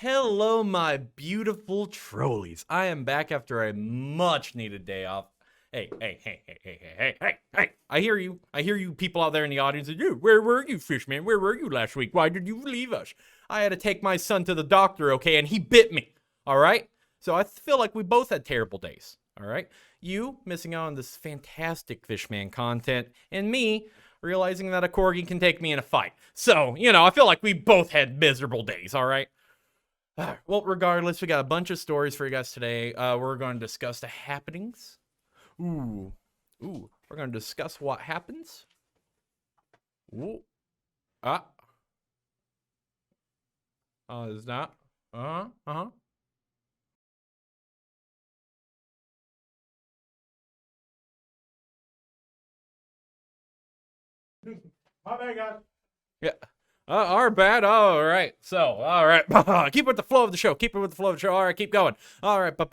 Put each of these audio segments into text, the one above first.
Hello, my beautiful trolleys. I am back after a much-needed day off. Hey. I hear you people out there in the audience. Where were you, Fishman? Where were you last week? Why did you leave us? I had to take my son to the doctor, okay, and he bit me, all right? So I feel like we both had terrible days, all right? You missing out on this fantastic Fishman content, and me realizing that a corgi can take me in a fight. So, I feel like we both had miserable days, all right? Well, regardless, we got a bunch of stories for you guys today. We're going to discuss the happenings. We're going to discuss what happens. Is that? My bad, guys. Yeah. Our bad. All right. So, all right. Keep with the flow of the show. All right. Keep going. All right. We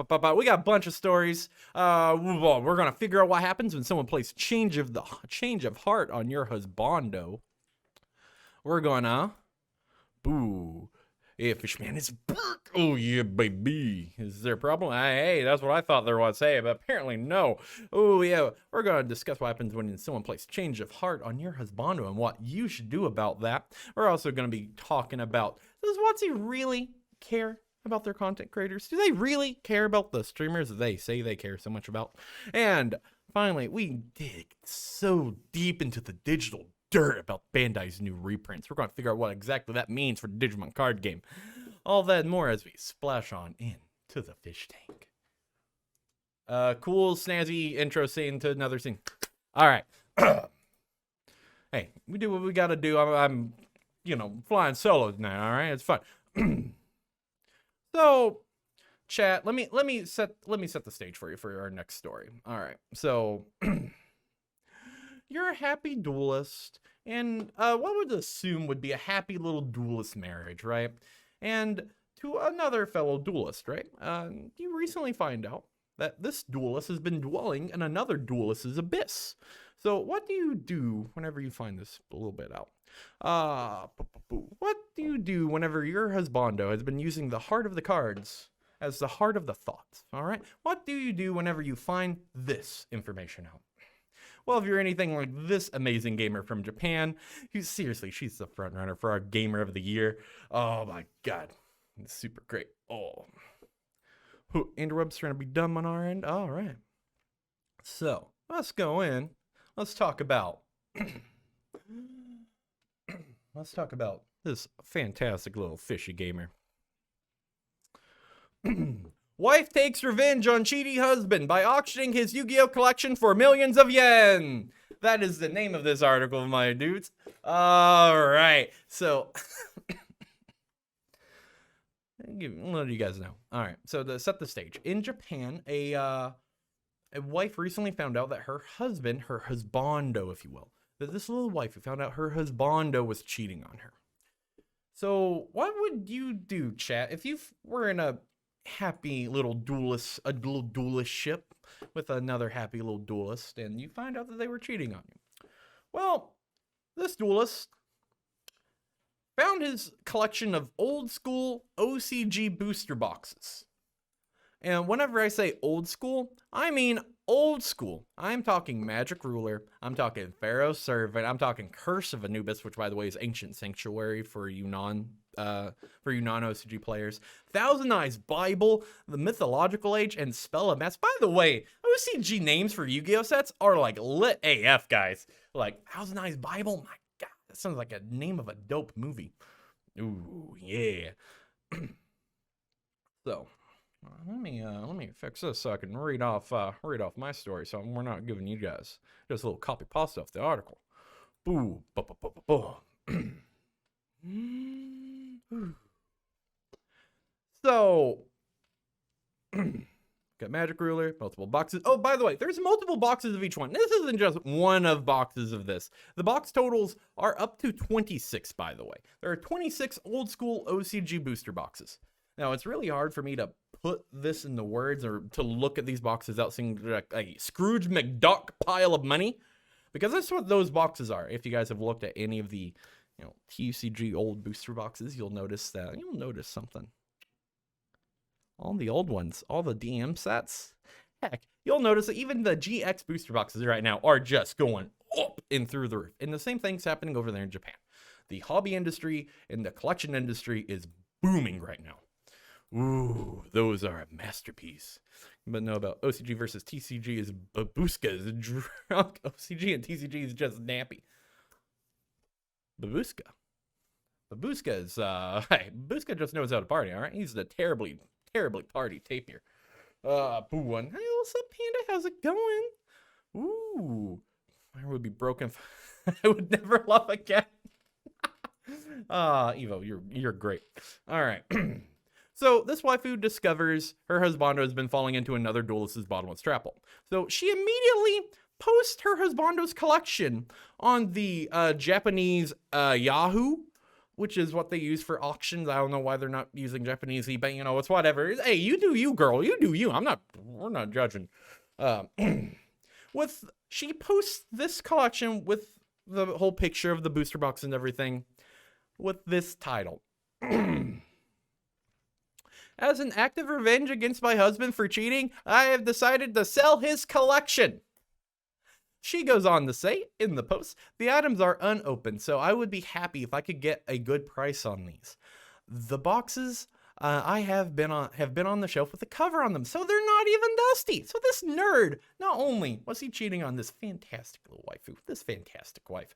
got a bunch of stories. We're going to figure out what happens when someone plays change of heart on your husbando. We're going to. Boo. Yeah, Fishman is burnt. Oh, yeah, baby. Is there a problem? Hey, that's what I thought there was. Hey, but apparently no. Oh, yeah. We're going to discuss what happens when someone plays change of heart on your husbando and what you should do about that. We're also going to be talking about, does Watsy really care about their content creators? Do they really care about the streamers that they say they care so much about? And finally, we dig so deep into the digital dirt about Bandai's new reprints. We're going to figure out what exactly that means for the Digimon card game. All that and more as we splash on into the fish tank. Cool, snazzy intro scene to another scene. All right. Hey, we do what we got to do. I'm flying solos now. All right, it's fun. So, chat. Let me set the stage for you for our next story. All right. So. You're a happy duelist, and what would assume would be a happy little duelist marriage, right? And to another fellow duelist, right? You recently find out that this duelist has been dwelling in another duelist's abyss. So what do you do whenever you find this a little bit out? What do you do whenever your husbando has been using the heart of the cards as the heart of the thoughts, all right? What do you do whenever you find this information out? Well, if you're anything like this amazing gamer from Japan, seriously, she's the front runner for our Gamer of the Year. Oh my God, it's super great. Oh, interwebs trying to be dumb on our end. All right, so let's go in. Let's talk about. This fantastic little fishy gamer. Wife takes revenge on cheaty husband by auctioning his Yu-Gi-Oh collection for millions of yen. That is the name of this article, my dudes. All right. So, I'll let you guys know. All right. So to set the stage, in Japan, a wife recently found out that her husbando, if you will, that this little wife who found out her husbando was cheating on her. So what would you do, chat, if you were in a happy little duelist ship with another happy little duelist, and you find out that they were cheating on you? Well, this duelist found his collection of old school OCG booster boxes. And whenever I say old school, I mean old school. I'm talking Magic Ruler, I'm talking Pharaoh Servant, I'm talking Curse of Anubis, which by the way is Ancient Sanctuary for you non-OCG players, Thousand Eyes Bible, the Mythological Age, and Spell of Mass. By the way, OCG names for Yu-Gi-Oh sets are like lit AF, guys. Like Thousand Eyes Bible, my God, that sounds like a name of a dope movie. Ooh, yeah. So, let me fix this so I can read off my story, so we're not giving you guys just a little copy pasta off the article. Boo, So, got Magic Ruler, multiple boxes. Oh, by the way, there's multiple boxes of each one. This isn't just one of boxes of this. The box totals are up to 26, by the way. There are 26 old school OCG booster boxes. Now, it's really hard for me to put this into words or to look at these boxes out seeing like a Scrooge McDuck pile of money, because that's what those boxes are. If you guys have looked at any of the TCG old booster boxes, you'll notice something. all the old ones, all the DM sets. Heck, you'll notice that even the GX booster boxes right now are just going up and through the roof. And the same thing's happening over there in Japan. The hobby industry and the collection industry is booming right now. Ooh, those are a masterpiece. But no, about OCG versus TCG is Babushka is drunk. OCG and TCG is just nappy. Babushka is, hey, Babushka just knows how to party, all right? He's the terribly party tapir. Boo one. Hey, what's up, Panda? How's it going? Ooh, I would be broken. I would never love again. Evo, you're great. All right. So this waifu discovers her husbando has been falling into another duelist's bottomless trap hole. So she immediately posts her husbando's collection on the Japanese Yahoo, which is what they use for auctions. I don't know why they're not using Japanese eBay. You know, it's whatever. Hey, you do you, girl. You do you. We're not judging. She posts this collection with the whole picture of the booster box and everything with this title. As an act of revenge against my husband for cheating, I have decided to sell his collection. She goes on to say in the post, the items are unopened, so I would be happy if I could get a good price on these. The boxes I have been on the shelf with the cover on them, so they're not even dusty. So this nerd, not only was he cheating on this fantastic little waifu, this fantastic wife,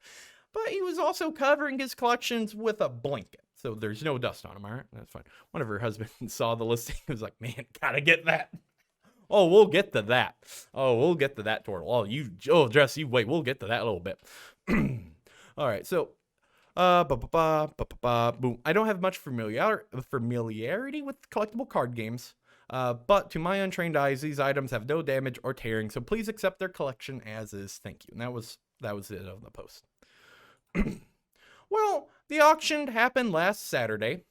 but he was also covering his collections with a blanket. So there's no dust on them, all right? That's fine. One of her husbands saw the listing and was like, man, gotta get that. Oh, we'll get to that. Oh, we'll get to that, Turtle. Jess, you wait. We'll get to that a little bit. All right, so, boom. I don't have much familiarity with collectible card games, but to my untrained eyes, these items have no damage or tearing, so please accept their collection as is. Thank you. And that was it on the post. Well, the auction happened last Saturday,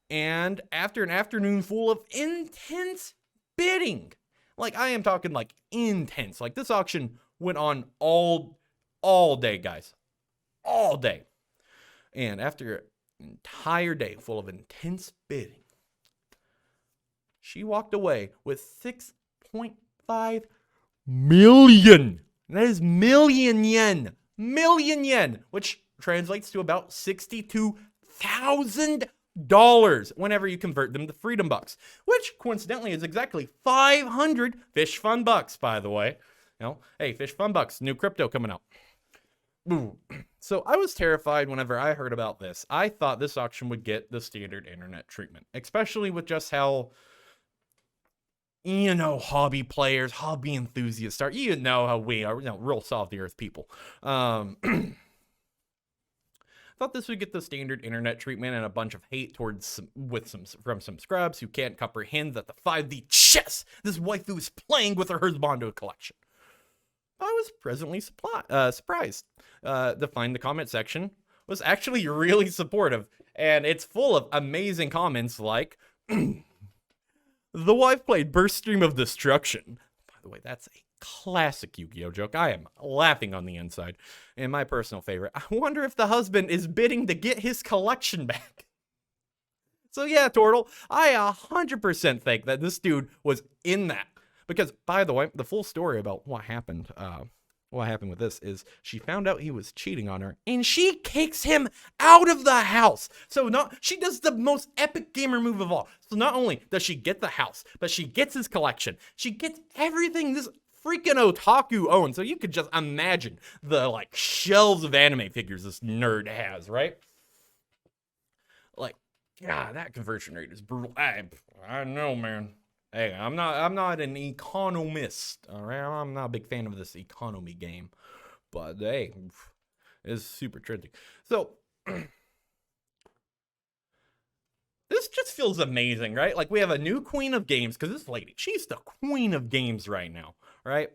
and after an afternoon full of intense bidding, like I am talking like intense, like this auction went on all day, guys, all day. And after an entire day full of intense bidding, she walked away with 6.5 million. That is million yen, which translates to about $62,000 whenever you convert them to freedom bucks, which coincidentally is exactly 500 fish fun bucks, by the way. You know, hey, fish fun bucks, new crypto coming out. Ooh. So I was terrified whenever I heard about this. I thought this auction would get the standard internet treatment, especially with just how, you know, hobby players, hobby enthusiasts are. You know how we are, you know, real soft the earth people. Thought this would get the standard internet treatment and a bunch of hate from some scrubs who can't comprehend that the 5D chess this waifu is playing with her husbando collection. I was pleasantly surprised to find the comment section was actually really supportive, and it's full of amazing comments like, the wife played Burst Stream of Destruction. By the way, that's a classic Yu-Gi-Oh joke. I am laughing on the inside. And my personal favorite, I wonder if the husband is bidding to get his collection back. So yeah, Tortle, I 100% think that this dude was in that. Because, by the way, the full story about what happened with this is she found out he was cheating on her, and she kicks him out of the house. So she does the most epic gamer move of all. So not only does she get the house, but she gets his collection. She gets everything this freaking otaku owns. So you could just imagine the like shelves of anime figures this nerd has, right? Like, God, that conversion rate is brutal. I know, man. Hey, I'm not an economist, all right? I'm not a big fan of this economy game, but hey, it's super trendy. So this just feels amazing, right? Like we have a new queen of games, because this lady, she's the queen of games right now, right?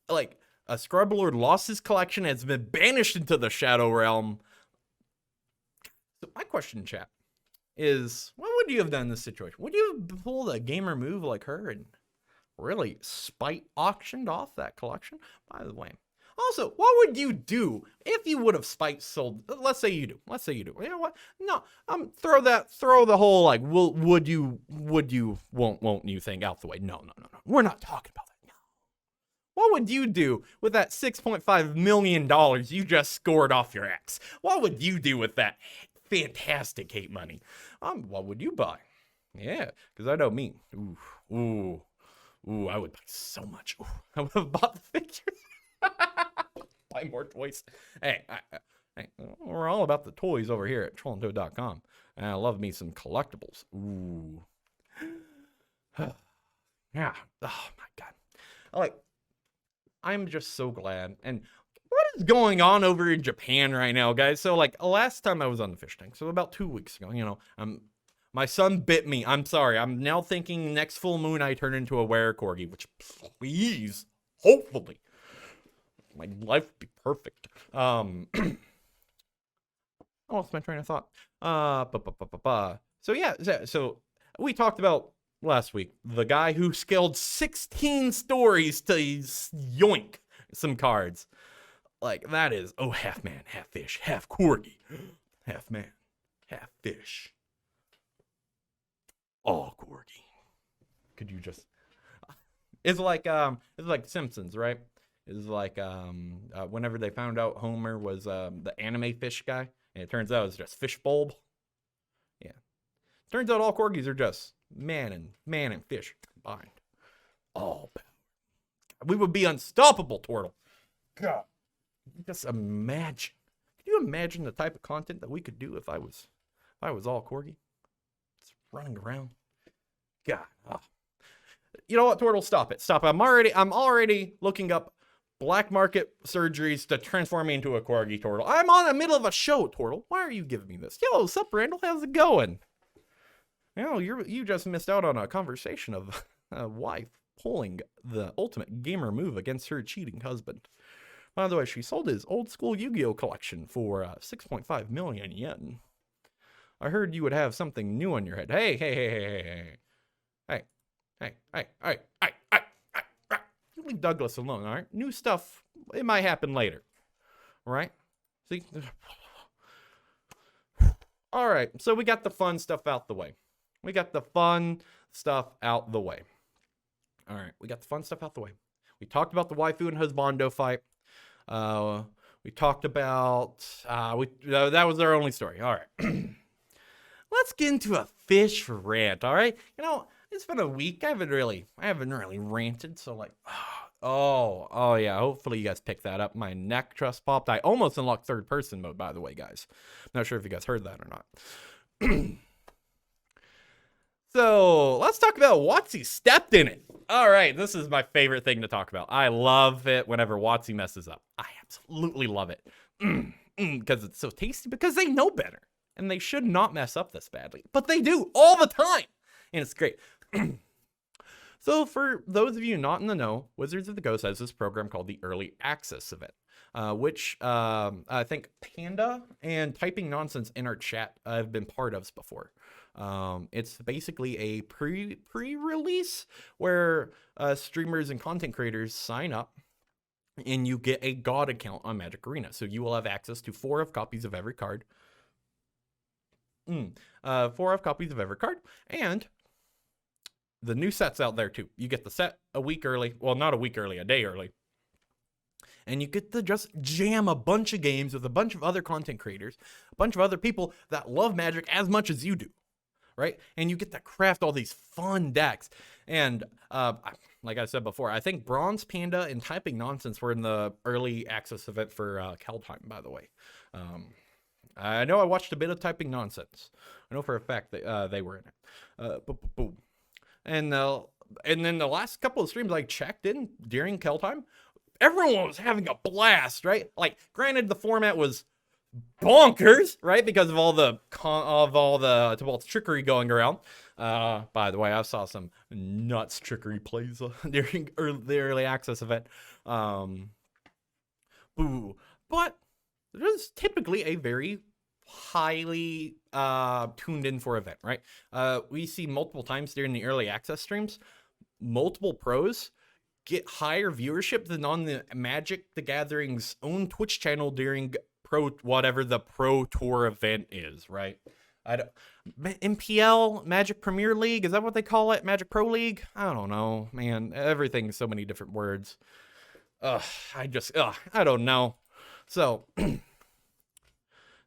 Like a scrub lord lost his collection, has been banished into the shadow realm. So my question, chat, is what would you have done in this situation? Would you have pulled a gamer move like her and really spite auctioned off that collection? By the way, Also, what would you do if you would have sold? Let's say you do. You know what? No, throw the whole like, would you, won't you thing out the way? No. We're not talking about that. No. What would you do with that $6.5 million you just scored off your ex? What would you do with that fantastic hate money? What would you buy? Yeah, because I know me. Ooh, I would buy so much. Ooh, I would have bought the figures. Buy more toys. Hey, we're all about the toys over here at trollandtoad.com. And I love me some collectibles. Ooh. Yeah. Oh, my God. I'm just so glad. And what is going on over in Japan right now, guys? So, last time I was on the fish tank, so about 2 weeks ago, my son bit me. I'm sorry. I'm now thinking next full moon I turn into a were-corgi, which, please, hopefully, my life would be perfect. I lost my train of thought. So yeah, so we talked about last week the guy who scaled 16 stories to yoink some cards. That is, half man, half fish, half corgi, half man, half fish. All corgi. Could you just? It's like Simpsons, right? It's like whenever they found out Homer was the anime fish guy, and it turns out it's just fish bulb. Yeah, turns out all corgis are just man and fish combined. All power. We would be unstoppable, Turtle. God, just imagine. Can you imagine the type of content that we could do if I was all corgi? Just running around. God. Oh. You know what, Turtle? Stop it. I'm already looking up black market surgeries to transform me into a corgi, Turtle. I'm on the middle of a show, Turtle. Why are you giving me this? Yo, what's up, Randall? How's it going? You just missed out on a conversation of a wife pulling the ultimate gamer move against her cheating husband. By the way, she sold his old school Yu-Gi-Oh collection for 6.5 million yen. I heard you would have something new on your head. Hey. You leave Douglas alone, all right? New stuff, it might happen later. All right? See? All right, so we got the fun stuff out the way. All right, we got the fun stuff out the way. We talked about the waifu and husbando fight. We talked about, that was our only story. All right. Let's get into a fish rant, all right? It's been a week. I haven't really ranted, so oh yeah, hopefully you guys picked that up. My neck just popped. I almost unlocked third person mode, by the way, guys. Not sure if you guys heard that or not. So let's talk about Watsy stepped in it. All right, this is my favorite thing to talk about. I love it whenever Watsy messes up. I absolutely love it. Because it's so tasty, because they know better. And they should not mess up this badly. But they do all the time. And it's great. So for those of you not in the know, Wizards of the Coast has this program called the Early Access Event, which I think Panda and Typing Nonsense in our chat have been part of before. It's basically a pre-release where streamers and content creators sign up and you get a God account on Magic Arena. So you will have access to 4 copies of every card. 4 copies of every card. And the new set's out there too. You get the set a week early. Well, not a week early, a day early. And you get to just jam a bunch of games with a bunch of other content creators, a bunch of other people that love Magic as much as you do, right? And you get to craft all these fun decks. And like I said before, I think Bronze, Panda, and Typing Nonsense were in the early access event for Keldheim, by the way. I know I watched a bit of Typing Nonsense. I know for a fact that they were in it. Boom. And then the last couple of streams I checked in during Keldheim, everyone was having a blast, right? Granted, the format was bonkers, right? Because of all the Tibalt's trickery going around. By the way, I saw some nuts trickery plays during the early access event. But there's typically a very highly tuned in for event, right? We see multiple times during the early access streams, multiple pros get higher viewership than on the Magic the Gathering's own Twitch channel during whatever the Pro Tour event is, right? MPL, Magic Premier League, is that what they call it? Magic Pro League? I don't know, man. Everything's so many different words. I don't know. So,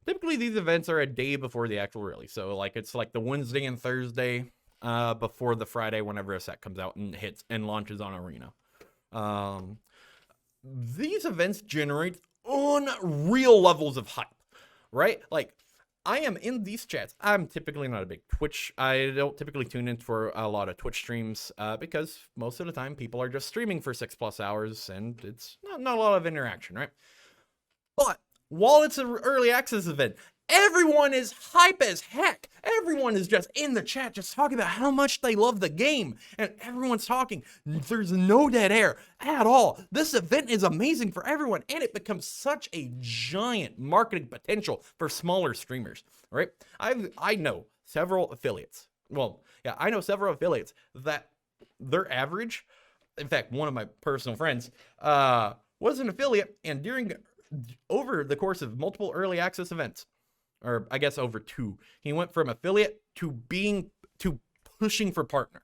typically these events are a day before the actual release. So, like, it's like the Wednesday and Thursday before the Friday whenever a set comes out and hits and launches on Arena. These events generate unreal levels of hype, right? Like, I am in these chats. I'm typically not a big Twitch. I don't typically tune in for a lot of Twitch streams because most of the time people are just streaming for 6+ hours and it's not a lot of interaction, right? But while it's an early access event, everyone is hype as heck. Everyone is just in the chat just talking about how much they love the game. And everyone's talking. There's no dead air at all. This event is amazing for everyone. And it becomes such a giant marketing potential for smaller streamers, right? I know several affiliates. Well, yeah, I know several affiliates that their average, in fact, one of my personal friends was an affiliate. And over the course of multiple early access events, or I guess over 2, he went from affiliate to pushing for partner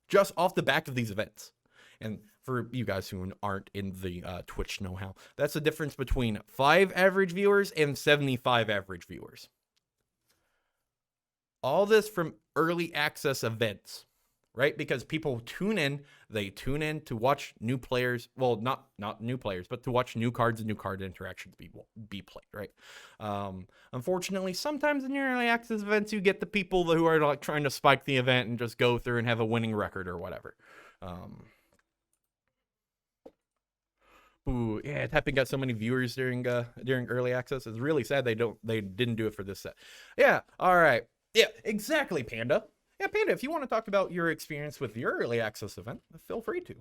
just off the back of these events. And for you guys who aren't in the Twitch know-how, that's the difference between 5 average viewers and 75 average viewers. All this from early access events, right? Because people tune in to watch new players. Well, not new players, but to watch new cards and new card interactions be played, right? Unfortunately, sometimes in your early access events, you get the people who are like trying to spike the event and just go through and have a winning record or whatever. Yeah, Tapping got so many viewers during early access. It's really sad they didn't do it for this set. Yeah, all right. Yeah, exactly, Panda. Yeah, Panda, if you want to talk about your experience with your early access event, feel free to,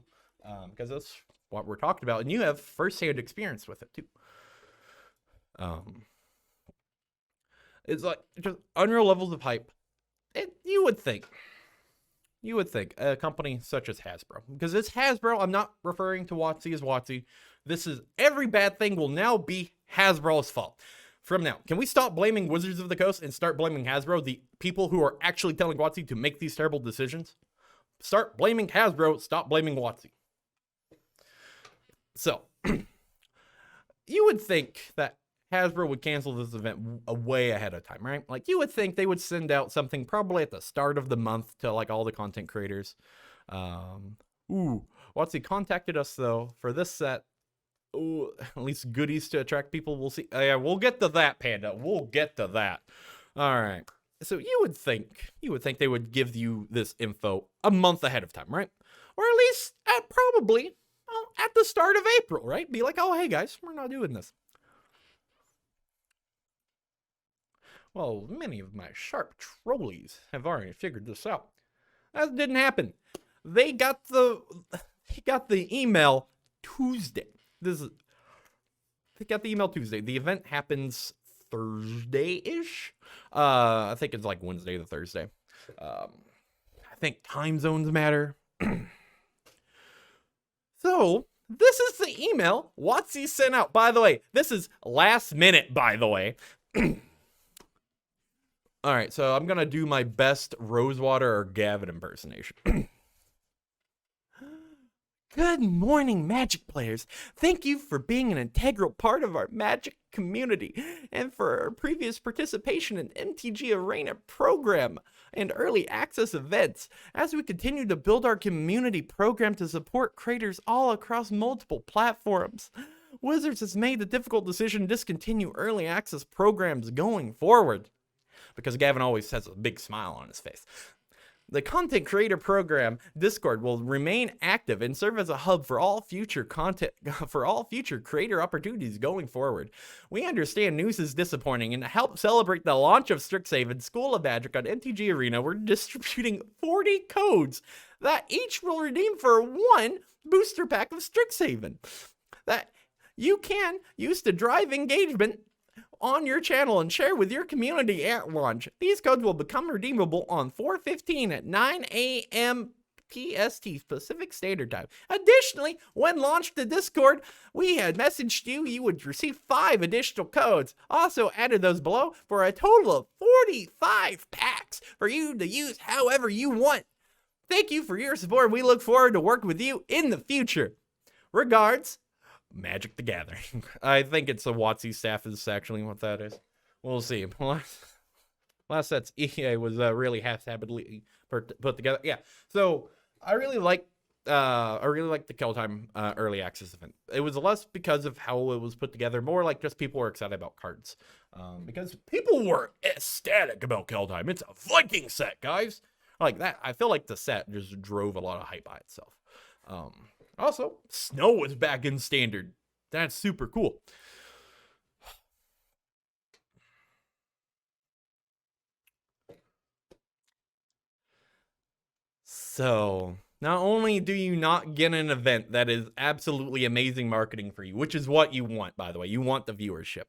because that's what we're talking about, and you have firsthand experience with it too. It's like just unreal levels of hype. You would think a company such as Hasbro, because it's Hasbro. I'm not referring to WotC as WotC. This is every bad thing will now be Hasbro's fault. From now, can we stop blaming Wizards of the Coast and start blaming Hasbro, the people who are actually telling WotC to make these terrible decisions? Start blaming Hasbro, stop blaming WotC. So, you would think that Hasbro would cancel this event way ahead of time, right? Like, you would think they would send out something probably at the start of the month to, like, all the content creators. WotC contacted us, though, for this set. Ooh, at least goodies to attract people. We'll see. Yeah, we'll get to that, Panda. We'll get to that. All right. So you would think they would give you this info a month ahead of time, right? Or at least probably at the start of April, right? Be like, oh, hey guys, we're not doing this. Well, many of my sharp trolleys have already figured this out. That didn't happen. They got the email Tuesday. They got the email Tuesday. The event happens Thursday-ish. I think it's like Wednesday to Thursday. I think time zones matter. So, this is the email WotC sent out. By the way, this is last minute, by the way. All right, so I'm going to do my best Rosewater or Gavin impersonation. Good morning, Magic players. Thank you for being an integral part of our Magic community and for our previous participation in MTG Arena program and early access events. As we continue to build our community program to support creators all across multiple platforms, Wizards has made the difficult decision to discontinue early access programs going forward. Because Gavin always has a big smile on his face. The Content Creator Program Discord will remain active and serve as a hub for all future creator opportunities going forward. We understand news is disappointing, and to help celebrate the launch of Strixhaven School of Magic on MTG Arena, we're distributing 40 codes that each will redeem for 1 booster pack of Strixhaven that you can use to drive engagement on your channel and share with your community at launch. These codes will become redeemable on 4/15 at 9 a.m. PST, Pacific Standard Time. Additionally, when launched to Discord, we had messaged you would receive 5 additional codes. Also added those below for a total of 45 packs for you to use however you want. Thank you for your support. We look forward to working with you in the future. Regards, Magic the Gathering. I think it's a WotC staff is actually what that is. We'll see. Last sets EA was really haphazardly put together. Yeah. So I really like the Kill Time early access event. It was less because of how it was put together, more like just people were excited about cards. Because people were ecstatic about Kill Time. It's a Viking set, guys. Like that. I feel like the set just drove a lot of hype by itself. Also, Snow is back in Standard. That's super cool. So, not only do you not get an event that is absolutely amazing marketing for you, which is what you want, by the way. You want the viewership.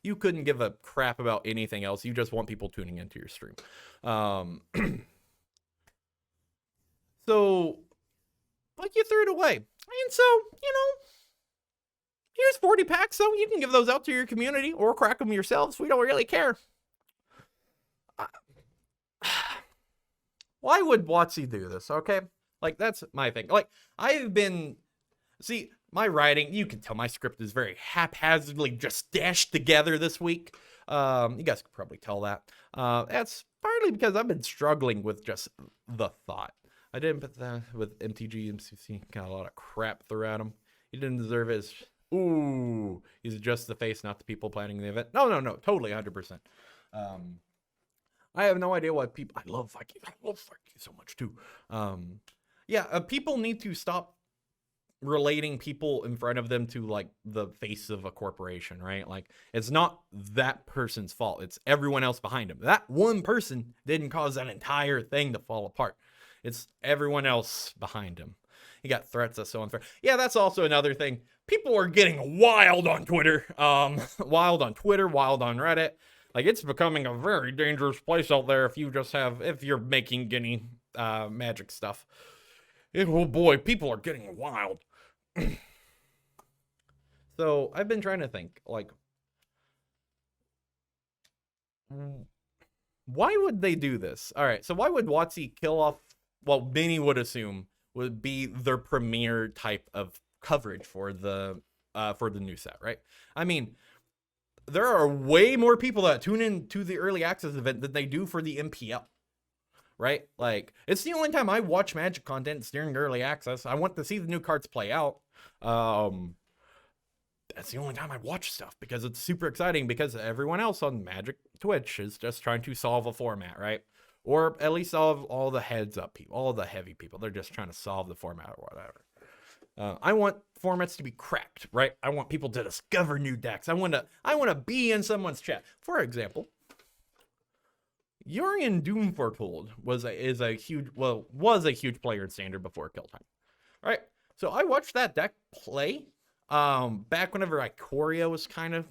You couldn't give a crap about anything else. You just want people tuning into your stream. So, but you threw it away. And so, here's 40 packs, so you can give those out to your community or crack them yourselves. We don't really care. Why would WotC do this, okay? Like, that's my thing. Like, my writing, you can tell my script is very haphazardly just dashed together this week. You guys could probably tell that. That's partly because I've been struggling with just the thought. I didn't put that with MTG, MCC, got a lot of crap thrown at him. He didn't deserve his, he's just the face, not the people planning the event. No, totally, 100%. I have no idea why people, I love Vikings so much too. People need to stop relating people in front of them to like the face of a corporation, right? Like, it's not that person's fault. It's everyone else behind him. That one person didn't cause that entire thing to fall apart. It's everyone else behind him. He got threats that's so unfair. Yeah, that's also another thing. People are getting wild on Twitter. Wild on Twitter, wild on Reddit. Like, it's becoming a very dangerous place out there if you're making any Magic stuff. Oh boy, people are getting wild. So, I've been trying to think, like, why would they do this? All right, so why would WotC kill off what many would assume would be their premier type of coverage for the new set, right? I mean, there are way more people that tune in to the early access event than they do for the MPL, right? Like, it's the only time I watch Magic content is during early access. I want to see the new cards play out. That's the only time I watch stuff because it's super exciting because everyone else on Magic Twitch is just trying to solve a format, right? Or at least all the heads up people, all the heavy people. They're just trying to solve the format or whatever. I want formats to be cracked, right? I want people to discover new decks. I want to be in someone's chat. For example, Urian Doom Foretold was a huge player in Standard before Kill Time. All right, so I watched that deck play back whenever Ikoria was kind of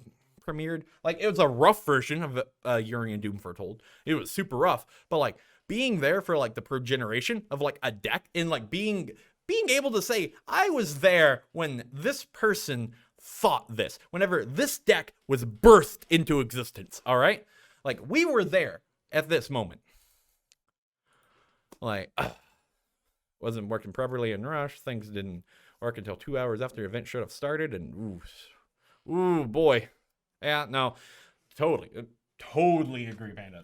premiered. Like, it was a rough version of Urian Doom Foretold. It was super rough, but like being there for like the progeneration of like a deck and like being able to say, I was there when this person thought this, whenever this deck was birthed into existence, all right? Like, we were there at this moment. Like, wasn't working properly in Rush. Things didn't work until 2 hours after the event should have started, and ooh, boy. Yeah, no, totally agree, Panda.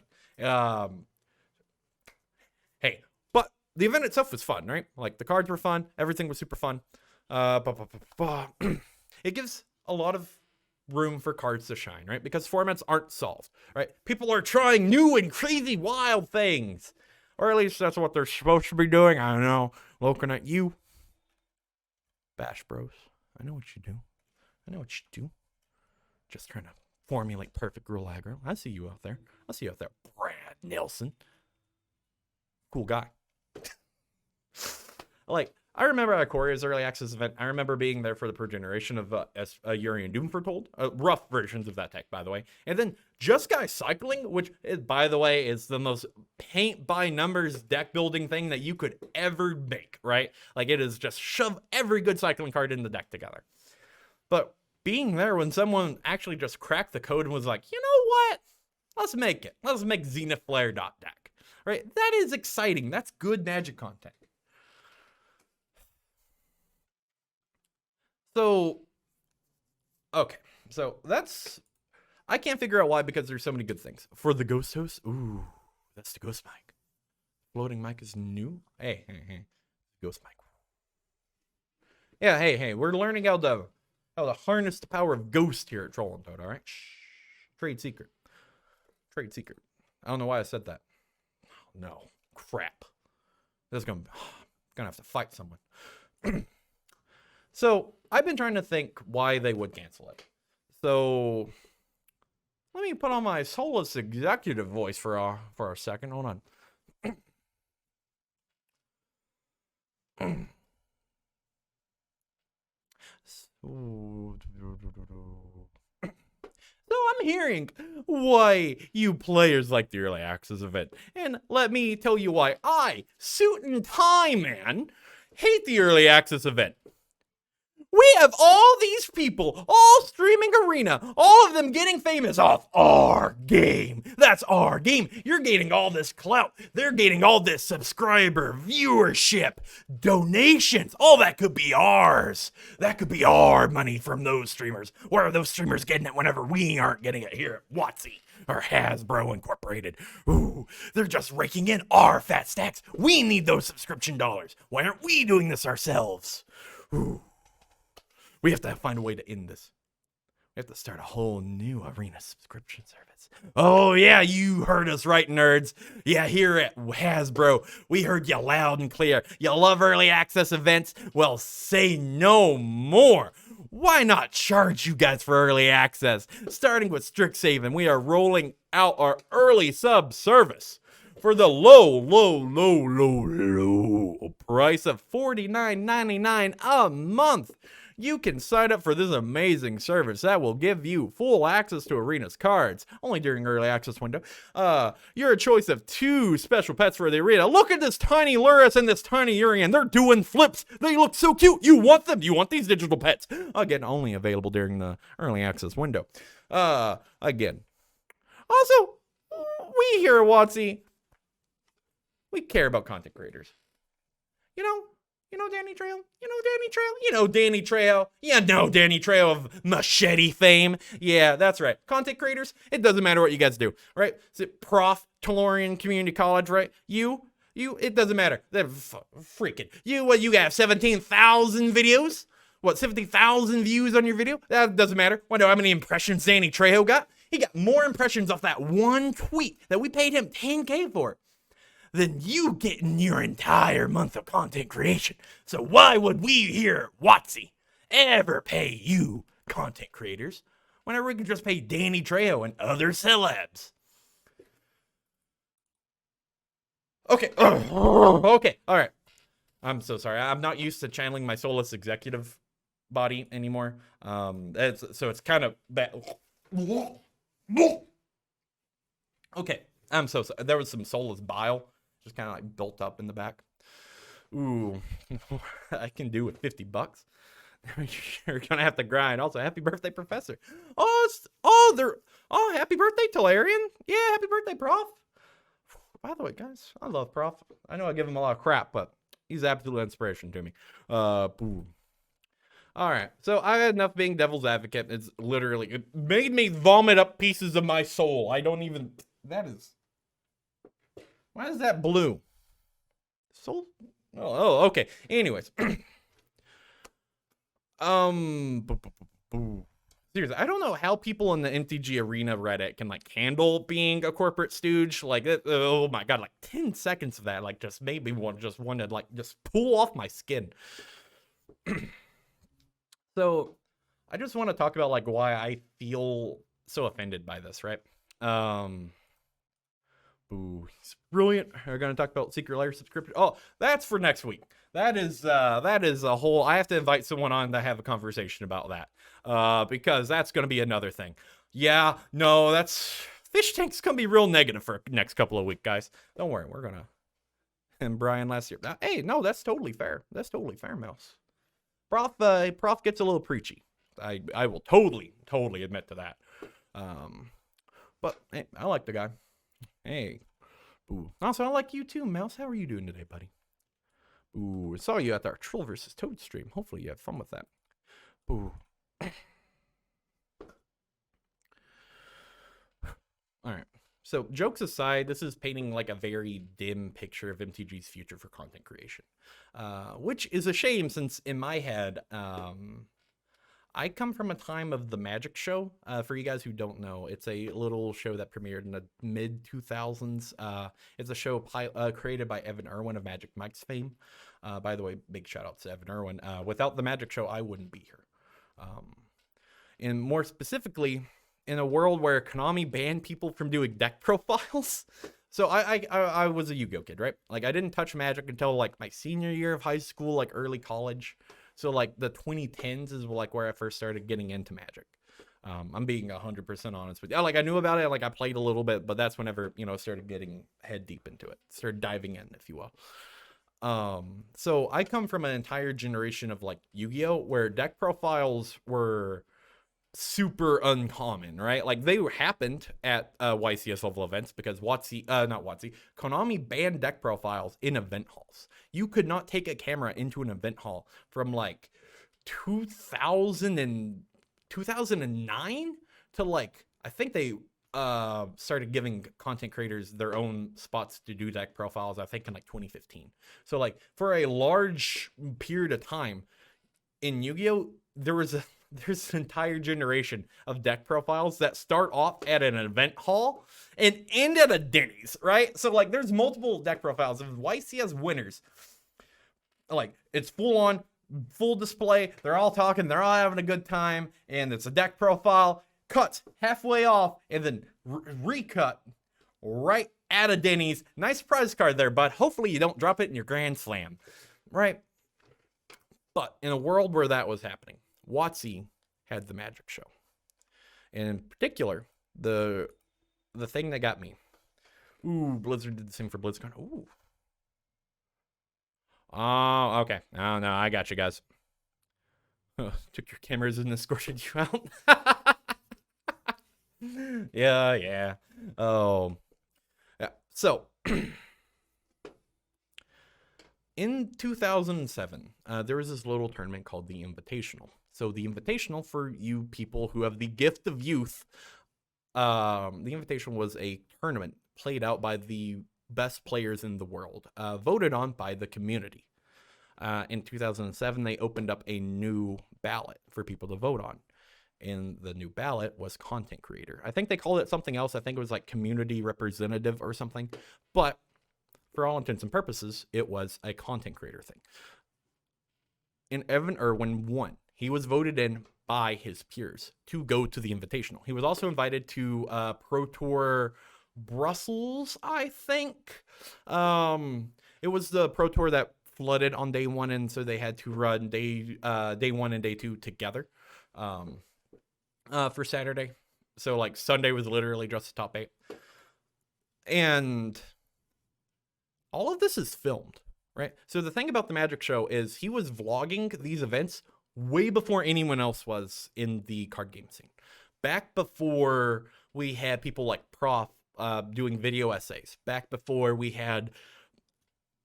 Hey, but the event itself was fun, right? Like, the cards were fun. Everything was super fun. It gives a lot of room for cards to shine, right? Because formats aren't solved, right? People are trying new and crazy wild things. Or at least that's what they're supposed to be doing. I don't know. Looking at you. Bash Bros. I know what you do. Just trying to formulate perfect rule aggro. I see you out there. Brad Nelson. Cool guy. Like, I remember at Korea's early access event, I remember being there for the progeneration of Yuri and Doom Foretold. Rough versions of that tech, by the way. And then Just Guy Cycling, which, by the way, is the most paint-by-numbers deck-building thing that you could ever make, right? Like, it is just shove every good cycling card in the deck together. But being there when someone actually just cracked the code and was like, you know what? Let's make it. Let's make Zenith Flare deck, right? That is exciting. That's good Magic content. So, okay. So, I can't figure out why because there's so many good things. For the Ghost Host, ooh, that's the Ghost mic. Floating mic is new. Hey. Ghost mic. Yeah, hey, we're learning how to harness the power of Ghost here at Troll and Toad, all right? Shh. Trade secret. I don't know why I said that. Oh, no. Crap. This is gonna have to fight someone. So, I've been trying to think why they would cancel it. So, let me put on my soulless executive voice for a second. Hold on. So I'm hearing why you players like the early access event. And let me tell you why I, Suit and Tie Man, hate the early access event. We have all these people, all streaming Arena, all of them getting famous off our game. That's our game. You're getting all this clout. They're getting all this subscriber, viewership, donations. All that could be ours. That could be our money from those streamers. Where are those streamers getting it whenever we aren't getting it here at WotC or Hasbro Incorporated? Ooh, they're just raking in our fat stacks. We need those subscription dollars. Why aren't we doing this ourselves? Ooh. We have to find a way to end this. We have to start a whole new Arena subscription service. Oh, yeah, you heard us right, nerds. Yeah, here at Hasbro, we heard you loud and clear. You love early access events? Well, say no more. Why not charge you guys for early access? Starting with Strixhaven, we are rolling out our early sub service for the low price of $49.99 a month. You can sign up for this amazing service that will give you full access to Arena's cards, only during early access window. You're a choice of 2 special pets for the Arena. Look at this tiny Luris and this tiny Urian. They're doing flips. They look so cute. You want them. You want these digital pets. Again, only available during the early access window. Again. Also, we here at WotC, we care about content creators. You know Danny Trejo? You know Danny Trejo of Machete fame? Yeah, that's right. Content creators, it doesn't matter what you guys do, right? Is it Prof. Tellurian Community College, right? You, it doesn't matter. They're freaking. You got 17,000 videos? 70,000 views on your video? That doesn't matter. Wonder how many impressions Danny Trejo got? He got more impressions off that one tweet that we paid him $10K for than you get in your entire month of content creation. So why would we here at WotC ever pay you, content creators, whenever we can just pay Danny Trejo and other celebs? Okay. Okay. All right. I'm so sorry. I'm not used to channeling my soulless executive body anymore. It's kind of bad. Okay. I'm so sorry. There was some soulless bile just kind of like built up in the back. Ooh, I can do with $50. You're gonna have to grind. Also, happy birthday, Professor. Happy birthday, Tellurian. Yeah, happy birthday, Prof. By the way, guys, I love Prof. I know I give him a lot of crap, but he's absolute inspiration to me. Boom. All right, so I had enough being devil's advocate. It made me vomit up pieces of my soul. Why is that blue? Soul? Oh, okay. Anyways. Seriously, I don't know how people in the MTG Arena Reddit can like handle being a corporate stooge. Like, oh my god, like 10 seconds of that, like just made me want to like just pull off my skin. So, I just want to talk about like why I feel so offended by this, right? Ooh, he's brilliant. We're going to talk about Secret Lair subscription. Oh, that's for next week. That is a whole, I have to invite someone on to have a conversation about that. Because that's going to be another thing. Yeah, no, Fishtank's going to be real negative for the next couple of weeks, guys. Don't worry, we're going to. And Brian last year. Hey, no, that's totally fair. That's totally fair, Mouse. Prof gets a little preachy. I will totally admit to that. But hey, I like the guy. Hey. Ooh. Also, I like you too, Mouse. How are you doing today, buddy? Ooh, I saw you at our Troll vs. Toad stream. Hopefully you had fun with that. Ooh. Alright. So, jokes aside, this is painting like a very dim picture of MTG's future for content creation. Which is a shame since in my head, I come from a time of the Magic Show. For you guys who don't know, it's a little show that premiered in the mid-2000s. It's a show created by Evan Erwin of Magic Mike's fame. By the way, big shout out to Evan Erwin. Without the Magic Show, I wouldn't be here. And more specifically, in a world where Konami banned people from doing deck profiles. So I was a Yu-Gi-Oh kid, right? Like I didn't touch Magic until like my senior year of high school, like early college. So like the 2010s is like where I first started getting into Magic. I'm being 100% honest with you. Like I knew about it, like I played a little bit, but that's whenever, started getting head deep into it. Started diving in, if you will. So I come from an entire generation of like Yu-Gi-Oh where deck profiles were super uncommon, right? Like they happened at YCS level events because Konami banned deck profiles in event halls. You could not take a camera into an event hall from like 2009 to like, I think they started giving content creators their own spots to do deck profiles, I think in like 2015. So like for a large period of time in Yu-Gi-Oh, there's an entire generation of deck profiles that start off at an event hall and end at a Denny's, right? So like there's multiple deck profiles of YCS winners. Like it's full display. They're all talking. They're all having a good time. And it's a deck profile. Cuts halfway off and then recut right at a Denny's. Nice prize card there, but hopefully you don't drop it in your Grand Slam, right? But in a world where that was happening, WotC had the Magic Show. And in particular, the thing that got me. Ooh, Blizzard did the same for BlizzCon. Ooh. Oh, okay. Oh, no, I got you guys. Took your cameras and escorted you out. Yeah. Oh. Yeah. So, in 2007, there was this little tournament called the Invitational. So the Invitational, for you people who have the gift of youth, the Invitational was a tournament played out by the best players in the world, voted on by the community. In 2007, they opened up a new ballot for people to vote on. And the new ballot was content creator. I think they called it something else. I think it was like community representative or something. But for all intents and purposes, it was a content creator thing. And Evan Erwin won. He was voted in by his peers to go to the Invitational. He was also invited to Pro Tour Brussels, I think. It was the Pro Tour that flooded on day one, and so they had to run day one and day two together for Saturday. So like Sunday was literally just the top 8. And all of this is filmed, right? So the thing about the Magic Show is he was vlogging these events way before anyone else was in the card game scene. Back before we had people like Prof doing video essays. Back before we had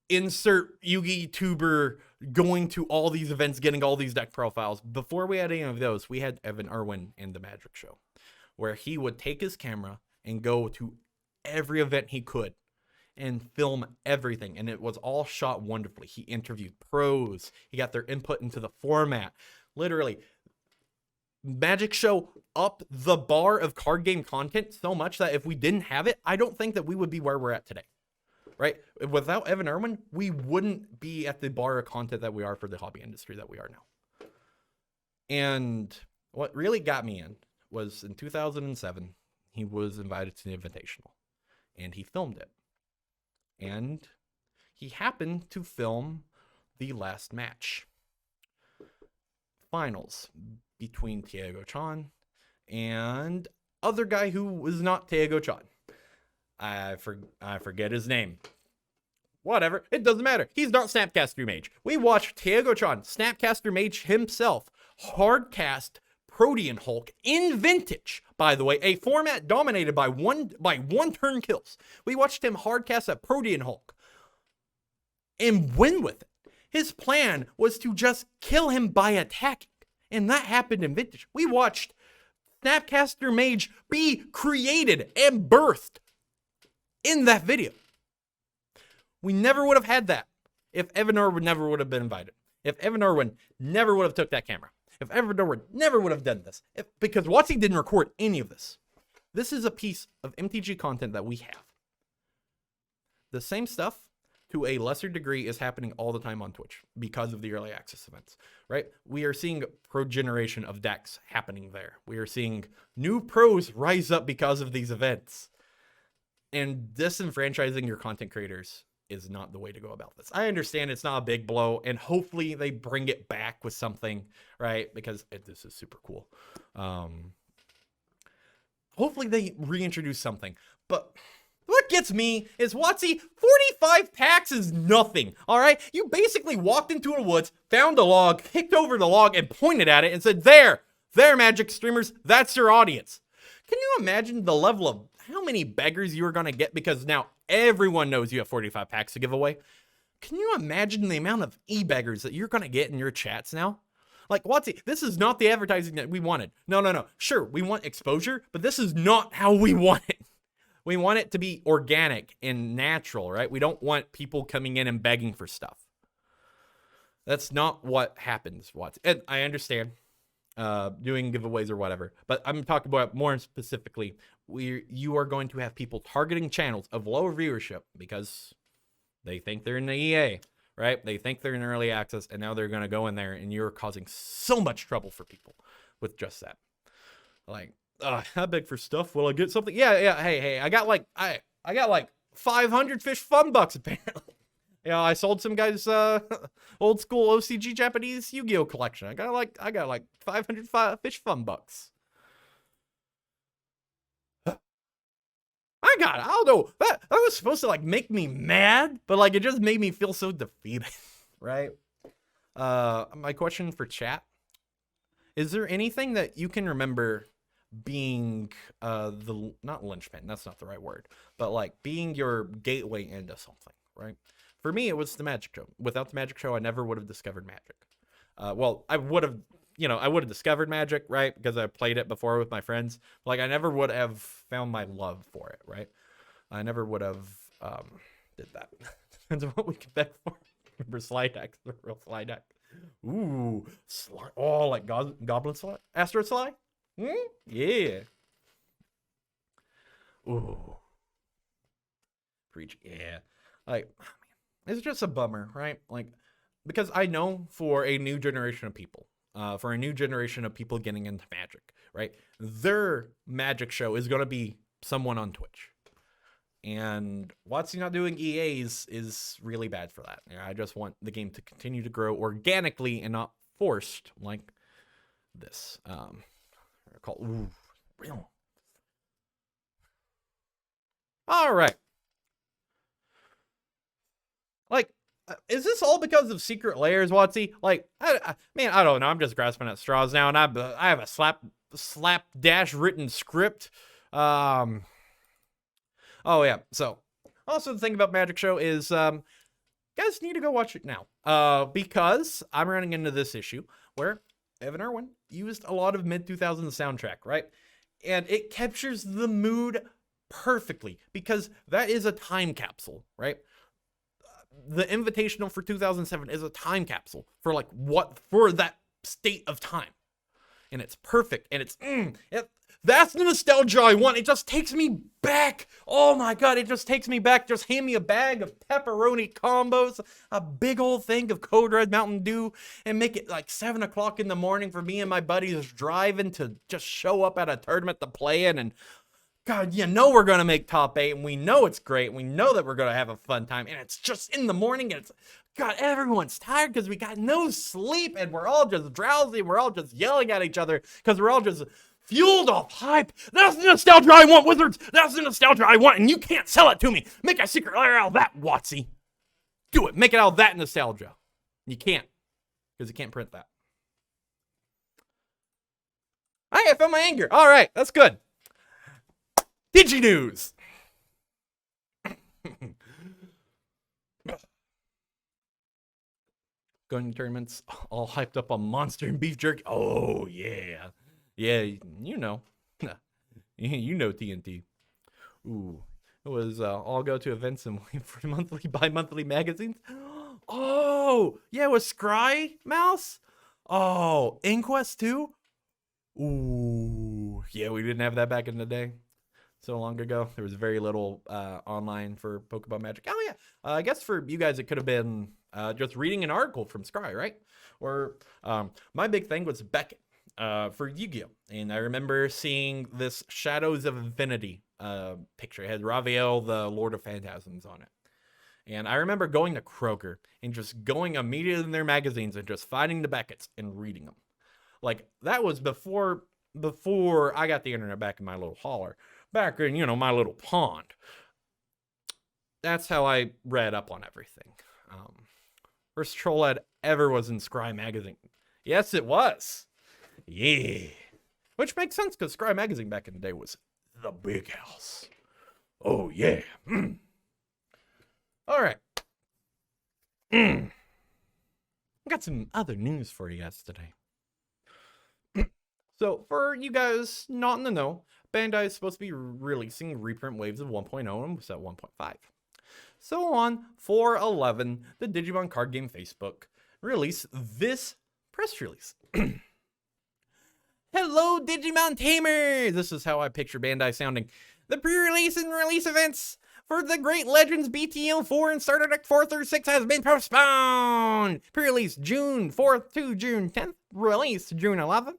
insert Yu-Gi tuber going to all these events, getting all these deck profiles. Before we had any of those, we had Evan Erwin in the Magic Show, where he would take his camera and go to every event he could and film everything. And it was all shot wonderfully. He interviewed pros. He got their input into the format. Literally, Magic Show up the bar of card game content so much that if we didn't have it, I don't think that we would be where we're at today. Right? Without Evan Erwin, we wouldn't be at the bar of content that we are for the hobby industry that we are now. And what really got me in was in 2007, he was invited to the Invitational. and he filmed it. And he happened to film the last match. Finals between Tiago Chan and other guy who was not Tiago Chan. I forget his name. Whatever, it doesn't matter. He's not Snapcaster Mage. We watched Tiago Chan, Snapcaster Mage himself, hardcast Protean Hulk in Vintage, by the way, a format dominated by one turn kills. We watched him hardcast a Protean Hulk and win with it. His plan was to just kill him by attacking, and that happened in Vintage. We watched Snapcaster Mage be created and birthed in that video. We never would have had that if Evan Irwin never would have been invited. If Evan Irwin never would have took that camera. If Evan Irwin never would have done this. Because Watsy didn't record any of this. This is a piece of MTG content that we have. The same stuff, to a lesser degree, is happening all the time on Twitch because of the early access events, right? We are seeing pro-generation of decks happening there. We are seeing new pros rise up because of these events. And disenfranchising your content creators is not the way to go about this. I understand it's not a big blow, and hopefully they bring it back with something, right? Because this is super cool. Hopefully they reintroduce something. But what gets me is, Watsy, 45 packs is nothing, all right? You basically walked into a woods, found a log, kicked over the log, and pointed at it and said, there, Magic streamers, that's your audience. Can you imagine the level of how many beggars you are going to get, because now everyone knows you have 45 packs to give away? Can you imagine the amount of e-beggars that you're going to get in your chats now? Like, Watsy, this is not the advertising that we wanted. No. Sure, we want exposure, but this is not how we want it. We want it to be organic and natural, right? We don't want people coming in and begging for stuff. That's not what happens, Watsy. And I understand doing giveaways or whatever, but I'm talking about more specifically, you are going to have people targeting channels of lower viewership because they think they're in the EA, right? They think they're in early access, and now they're going to go in there, and you're causing so much trouble for people with just that. Like, I beg for stuff. Will I get something? Yeah. Hey, I got like 500 fish fun bucks apparently. Yeah, I sold some guys old school OCG Japanese Yu-Gi-Oh collection. I got like 500 fish fun bucks. I don't know. That was supposed to like make me mad, but like it just made me feel so defeated, right? My question for chat: is there anything that you can remember being not linchpin? That's not the right word, but like being your gateway into something, right? For me, it was the Magic Show. Without the Magic Show, I never would have discovered Magic. Well, I would have discovered Magic, right? Because I played it before with my friends. Like, I never would have found my love for it, right? I never would have did that. Depends on what we can beg for. Remember Slide Deck, the real Slide Deck. Ooh, Slide. Oh, like Goblin Slide? Astro Slide? Yeah. Ooh. Preach. Yeah. Like, it's just a bummer, right? Like, because I know for a new generation of people, getting into Magic, right? Their Magic show is going to be someone on Twitch. And Watsy not doing EAs is really bad for that. I just want the game to continue to grow organically and not forced like this. All right. Like, is this all because of secret layers, Watsy? Like, I don't know. I'm just grasping at straws now, and I have a slapdash written script. Oh yeah. So, also the thing about Magic Show is, guys need to go watch it now. Because I'm running into this issue where Evan Irwin used a lot of mid-2000s soundtrack, right? And it captures the mood perfectly because that is a time capsule, right? The Invitational for 2007 is a time capsule for for that state of time. And it's perfect. And that's the nostalgia I want. It just takes me back. Oh my God, it just takes me back. Just hand me a bag of pepperoni combos, a big old thing of Code Red Mountain Dew, and make it like 7 o'clock in the morning for me and my buddies driving to just show up at a tournament to play in. And God, we're going to make top 8, and we know it's great, and we know that we're going to have a fun time, and it's just in the morning, and it's, God, everyone's tired because we got no sleep, and we're all just drowsy, and we're all just yelling at each other because we're all just fueled off hype. That's the nostalgia I want, Wizards. That's the nostalgia I want, and you can't sell it to me. Make a secret layer out of that, Watsy. Do it. Make it out of that nostalgia. You can't, because you can't print that. I felt my anger. All right, that's good. Digi news. Going to tournaments, all hyped up on Monster and beef jerky. Oh yeah, you know TNT. Ooh, it was all go to events and wait for bi-monthly magazines. Oh yeah, it was Scry Mouse. Oh, Inquest too. Ooh, yeah, we didn't have that back in the day. So long ago, there was very little online for Pokemon Magic. Oh yeah, I guess for you guys it could have been just reading an article from Scry, right? Or my big thing was Beckett for Yu-Gi-Oh! And I remember seeing this Shadows of Infinity picture. It had Raviel, the Lord of Phantasms, on it. And I remember going to Kroger and just going immediately in their magazines and just finding the Becketts and reading them. Like, that was before I got the internet back in my little holler. Back in, my little pond. That's how I read up on everything. First troll ad ever was in Scry Magazine. Yes, it was. Yeah. Which makes sense, because Scry Magazine back in the day was the big house. Oh, yeah. All right. I got some other news for you guys today. So, for you guys not in the know, Bandai is supposed to be releasing reprint waves of 1.0 and was at 1.5. So on 4/11, the Digimon card game Facebook released this press release. Hello, Digimon Tamers! This is how I picture Bandai sounding. The pre-release and release events for the Great Legends BTL 4 and Starter Deck 4 through 6 has been postponed. Pre-release June 4th to June 10th. Release June 11th.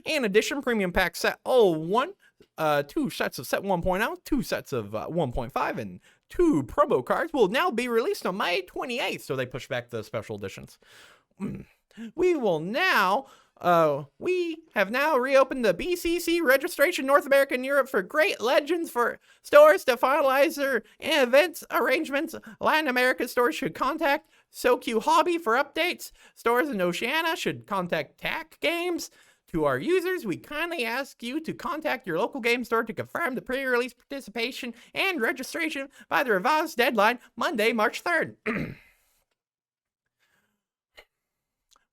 In addition, Premium Pack Set 01, 2 sets of Set 1.0, 2 sets of 1.5, and 2 promo cards will now be released on May 28th, so they push back the special editions. We have now reopened the BCC registration North America and Europe for Great Legends for stores to finalize their events arrangements. Latin America stores should contact SoQ Hobby for updates. Stores in Oceania should contact TAC Games. To our users, we kindly ask you to contact your local game store to confirm the pre-release participation and registration by the revised deadline, Monday, March 3rd.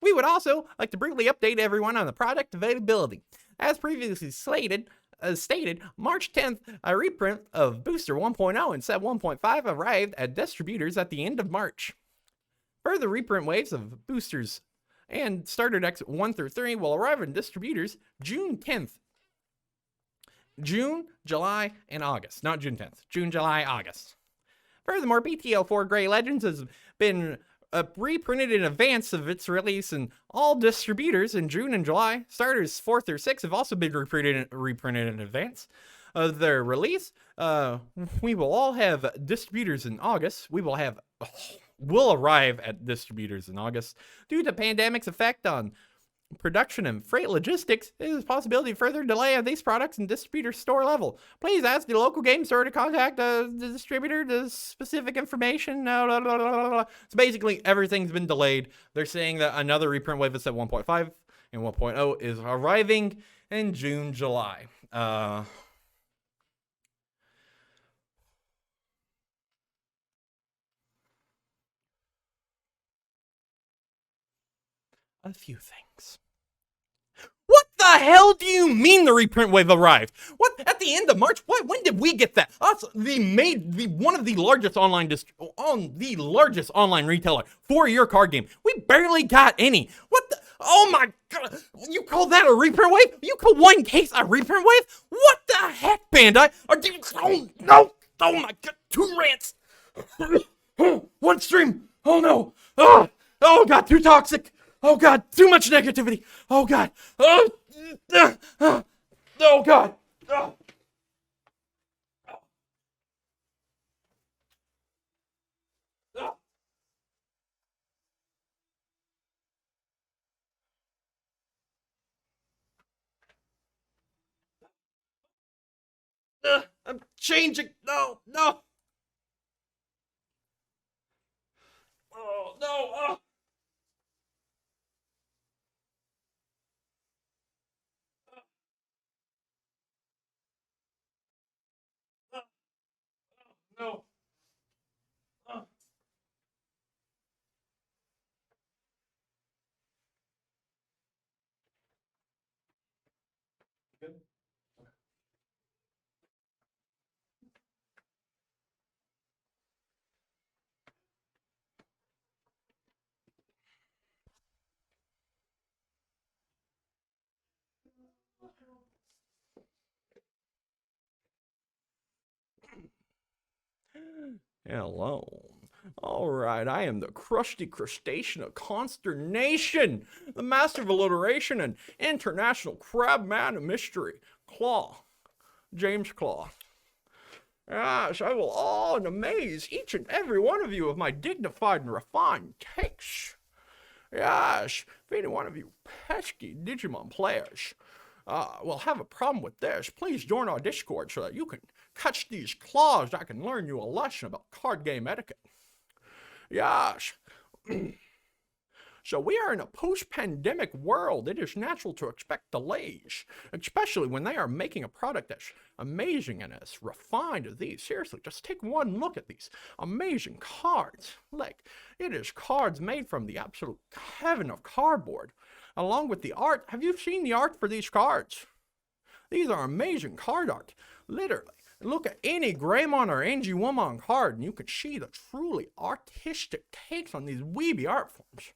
We would also like to briefly update everyone on the product availability. As previously stated, March 10th, a reprint of Booster 1.0 and Set 1.5 arrived at distributors at the end of March. Further reprint waves of boosters and starter decks 1 through 3 will arrive in distributors June 10th. June, July, and August. Not June 10th. June, July, August. Furthermore, BTL4 Grey Legends has been reprinted in advance of its release in all distributors in June and July. Starters 4 through 6 have also been reprinted in advance of their release. We will all have distributors in August. Will arrive at distributors in August. Due to pandemic's effect on production and freight logistics, there is a possibility of further delay of these products in distributor store level. Please ask the local game store to contact the distributor to specific information. So basically, everything's been delayed. They're saying that another reprint wave is at 1.5 and 1.0 is arriving in June, July. A few things. What the hell do you mean the reprint wave arrived? What, at the end of March? What? When did we get that? Us, one of the largest largest online retailer for your card game. We barely got any. What the? Oh my god! You call that a reprint wave? You call one case a reprint wave? What the heck, Bandai? Oh no! Oh my god! 2 rants. 1 stream. Oh no! Oh god! Too toxic. Oh god, too much negativity. Oh god. Oh god. I'm changing. No. Oh, no. Oh. No. Oh. Good. Hello. All right, I am the crusty crustacean of consternation, the master of alliteration and international crab man of mystery, Claw, James Claw. Yes, I will awe and amaze each and every one of you with my dignified and refined takes. Yes, if any one of you pesky Digimon players will have a problem with this, please join our Discord so that you can catch these claws. I can learn you a lesson about card game etiquette. Yes. So we are in a post-pandemic world. It is natural to expect delays, especially when they are making a product that's amazing and as refined as these. Seriously, just take one look at these amazing cards. Like, it is cards made from the absolute heaven of cardboard, along with the art. Have you seen the art for these cards? These are amazing card art, literally. Look at any Greymon or Angie Woman card, and you can see the truly artistic takes on these weeby art forms.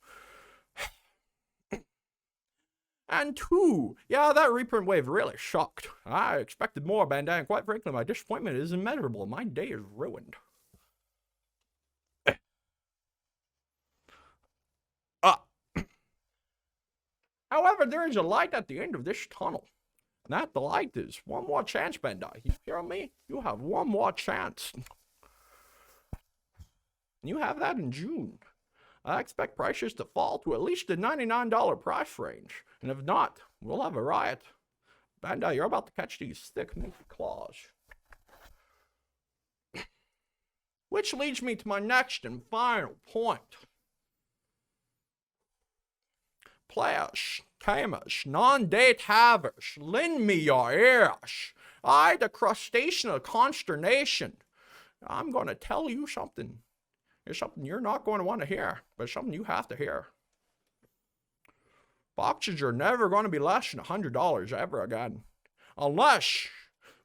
And two, yeah, that reprint wave really shocked. I expected more, Bandai, and quite frankly, my disappointment is immeasurable. My day is ruined. However, there is a light at the end of this tunnel. And that the light is one more chance, Bandai. You hear me? You have one more chance. You have that in June. I expect prices to fall to at least the $99 price range. And if not, we'll have a riot. Bandai, you're about to catch these thick, minty claws. Which leads me to my next and final point. Players, gamers, non-date havers, lend me your ears. I, the crustacean of consternation. I'm going to tell you something. It's something you're not going to want to hear, but it's something you have to hear. Boxes are never going to be less than $100 ever again. Unless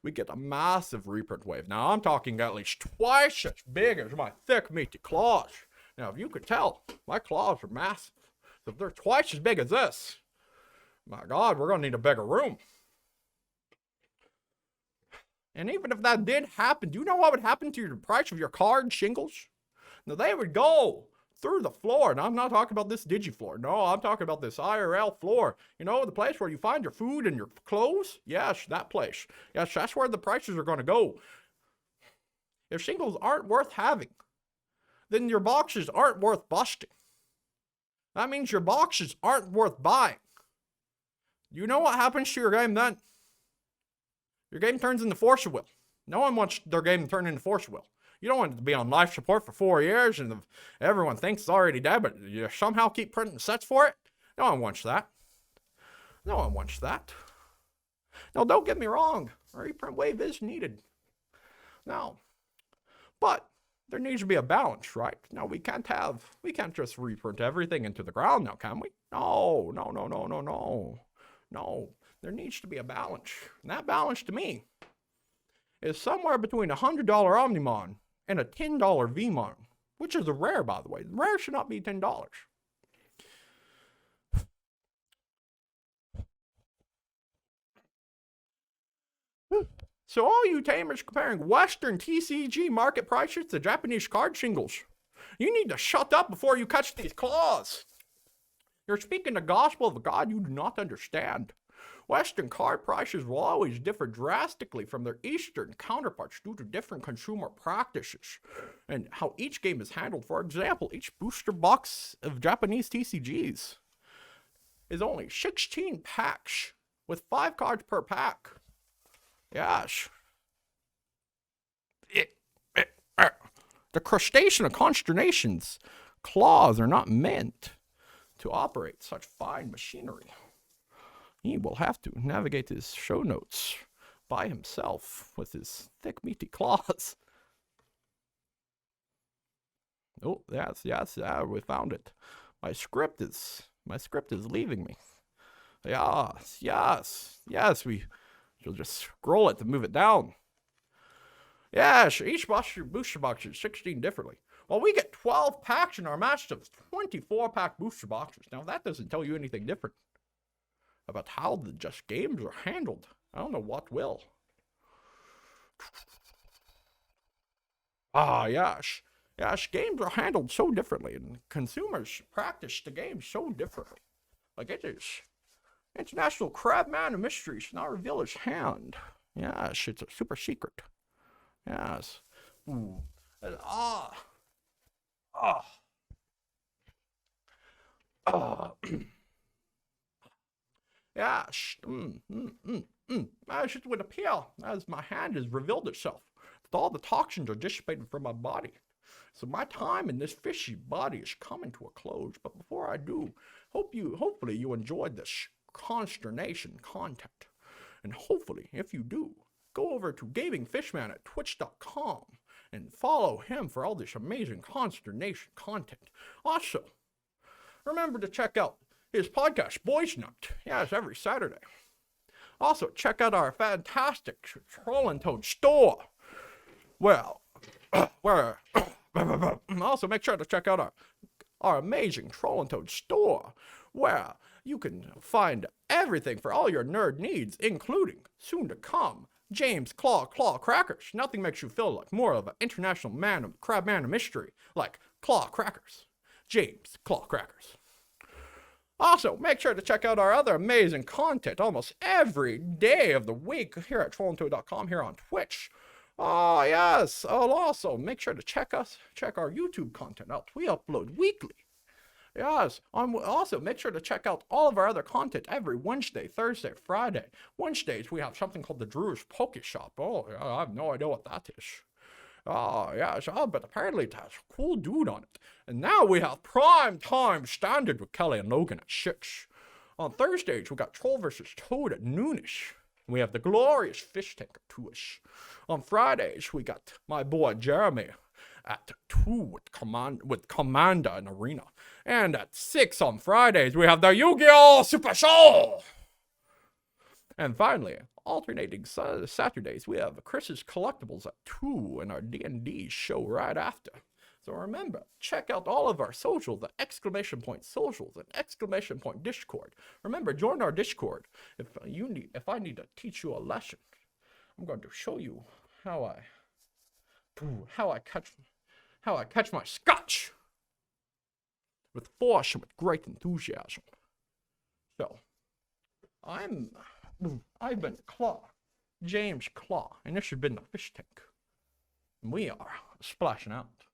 we get a massive reprint wave. Now, I'm talking at least twice as big as my thick, meaty claws. Now, if you could tell, my claws are massive. So if they're twice as big as this, my God, we're going to need a bigger room. And even if that did happen, do you know what would happen to the price of your card shingles? Now, they would go through the floor. And I'm not talking about this Digifloor. No, I'm talking about this IRL floor. You know, the place where you find your food and your clothes? Yes, that place. Yes, that's where the prices are going to go. If shingles aren't worth having, then your boxes aren't worth busting. That means your boxes aren't worth buying. You know what happens to your game then? Your game turns into Force Will. No one wants their game to turn into Force Will. You don't want it to be on life support for 4 years and everyone thinks it's already dead, but you somehow keep printing sets for it? No one wants that. No one wants that. Now, don't get me wrong. A reprint wave is needed. Now, but there needs to be a balance, right? Now, we can't just reprint everything into the ground now, can we? No. No, there needs to be a balance. And that balance to me is somewhere between a $100 Omnimon and a $10 Vmon, which is a rare, by the way. The rare should not be $10. So all you tamers comparing Western TCG market prices to Japanese card shingles, you need to shut up before you catch these claws. You're speaking the gospel of a God you do not understand. Western card prices will always differ drastically from their Eastern counterparts due to different consumer practices and how each game is handled. For example, each booster box of Japanese TCGs is only 16 packs with 5 cards per pack. Yes. The crustacean of consternation's claws are not meant to operate such fine machinery. He will have to navigate his show notes by himself with his thick, meaty claws. Oh, yes, we found it. My script is leaving me. Yes, you'll just scroll it to move it down. Yes, each booster box is 16 differently. Well, we get 12 packs in our match of 24-pack booster boxes. Now, that doesn't tell you anything different about how the just games are handled. I don't know what will. Yes, games are handled so differently, and consumers practice the game so differently. Like it is. International Crabman of Mysteries now reveal his hand. Yes, it's a super secret. Yes. Ooh. And, Yes. As it would appear, as my hand has revealed itself, that all the toxins are dissipated from my body. So my time in this fishy body is coming to a close. But before I do, hopefully you enjoyed this consternation content. And hopefully, if you do, go over to Gaming Fishman at twitch.com and follow him for all this amazing consternation content. Also, remember to check out his podcast, Boys Night. Yes, every Saturday. Also, check out our fantastic Troll and Toad store. Also, make sure to check out our amazing Troll and Toad store, where you can find everything for all your nerd needs, including, soon to come, James Claw Crackers. Nothing makes you feel like more of an international crab man of mystery, like Claw Crackers. James Claw Crackers. Also, make sure to check out our other amazing content almost every day of the week here at trollandtoad.com here on Twitch. Yes. Also, make sure to check our YouTube content out. We upload weekly. Yes. Also, make sure to check out all of our other content every Wednesday, Thursday, Friday. Wednesdays, we have something called the Drew's Poke Shop. I have no idea what that is. Yes, but apparently it has a cool dude on it. And now we have Prime Time Standard with Kelly and Logan at 6. On Thursdays, we got Troll vs. Toad at noonish. We have the glorious Fishtank at 2ish. On Fridays, we got my boy Jeremy at 2 with Commander and Arena. And at 6 on Fridays, we have the Yu-Gi-Oh! Super Show! And finally, alternating Saturdays, we have Chris's Collectibles at 2 and our D&D show right after. So remember, check out all of our socials, the ! Socials and ! Discord. Remember, join our Discord. If I need to teach you a lesson, I'm going to show you how I catch my scotch with force and with great enthusiasm. So, I've been James Claw, and this has been the Fish Tank. And we are splashing out.